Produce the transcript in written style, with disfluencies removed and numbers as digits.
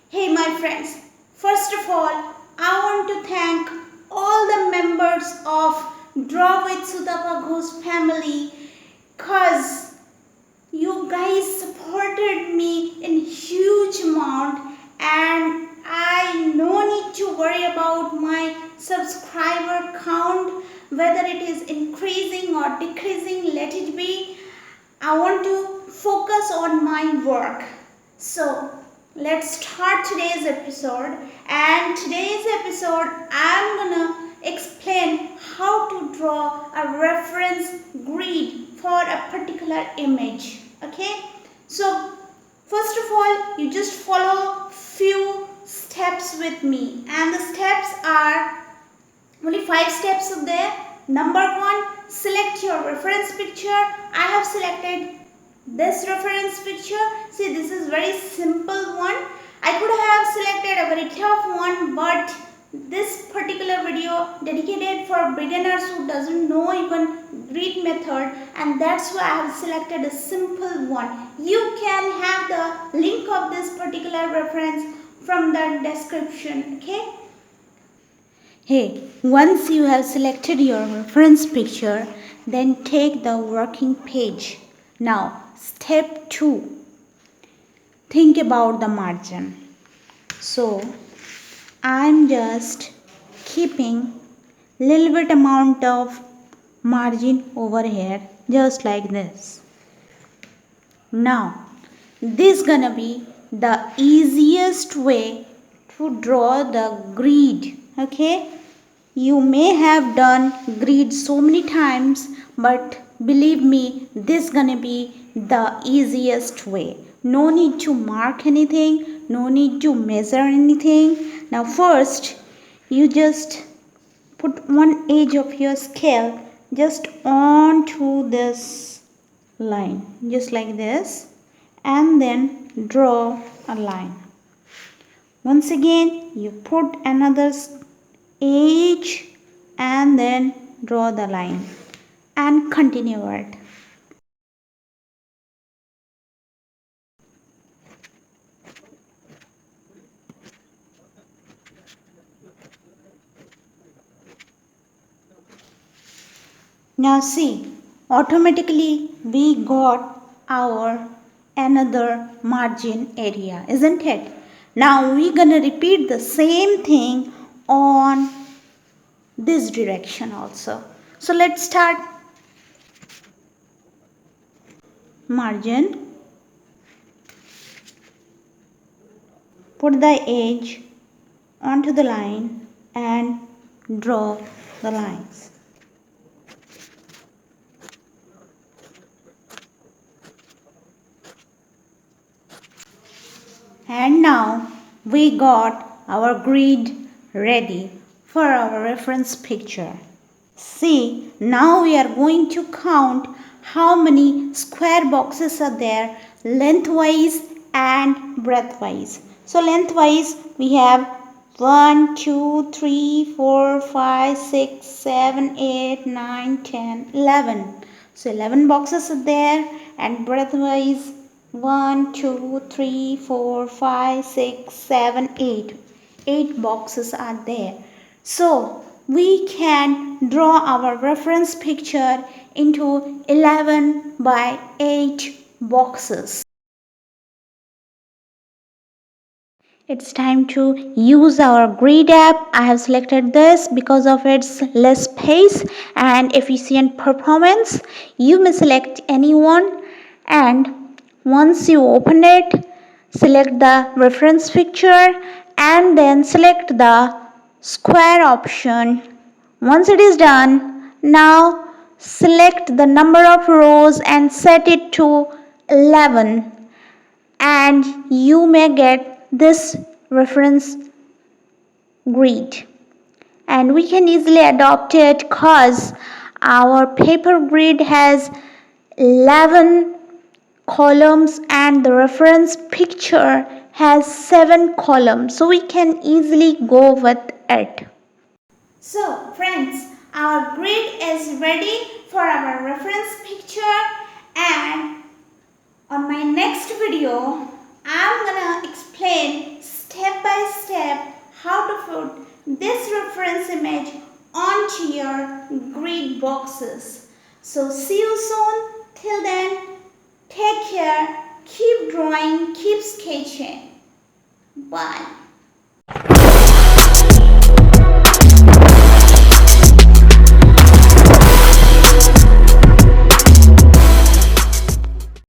Hey my friends, first of all, I want to thank all the members of Draw with Sutapa Ghost family cause you guys supported me in huge amount and I no need to worry about my subscriber count, whether it is increasing or decreasing, let it be. I want to focus on my work. So let's start today's episode. And today's episode, I'm gonna explain how to draw a reference grid for a particular image. Okay? So first of all, you just follow few steps with me, and the steps are only 5 steps are there. Number 1, select your reference picture. I have selected this reference picture. See, this is very simple one. I could have selected a very tough one, but this particular video dedicated for beginners who doesn't know even grid method, and that's why I have selected a simple one. You can have the link of this particular reference from the description. Okay. Hey, once you have selected your reference picture, then take the working page. Now, step 2. Think about the margin. So, I'm just keeping little bit amount of margin over here, just like this. Now, this gonna be the easiest way to draw the grid. Okay, you may have done grid so many times, but believe me, this gonna be the easiest way. No need to mark anything, no need to measure anything. Now first, you just put one edge of your scale just onto this line, just like this, and then draw a line. Once again, you put another edge and then draw the line and continue it. Now see, automatically we got our another margin area, isn't it? Now we're gonna repeat the same thing on this direction also. So let's start. Margin, put the edge onto the line and draw the lines. And now we got our grid ready for our reference picture. See, now we are going to count how many square boxes are there lengthwise and breadthwise. So lengthwise we have 1, 2, 3, 4, 5, 6, 7, 8, 9, 10, 11. So 11 boxes are there, and breadthwise 1, 2, 3, 4, 5, 6, 7, 8. 8 boxes are there. So we can draw our reference picture into 11 by 8 boxes. It's time to use our grid app. I have selected this because of its less space and efficient performance. You may select any one, and once you open it, select the reference picture and then select the square option. Once it is done, now select the number of rows and set it to 11, and you may get this reference grid, and we can easily adopt it because our paper grid has 11 columns and the reference picture has 7 columns, so we can easily go with it. So friends, our grid is ready for our reference picture, and on my next video I'm gonna explain step step how to put this reference image onto your grid boxes. So see you soon. Till then, take care, keep drawing, keep sketching. Bye.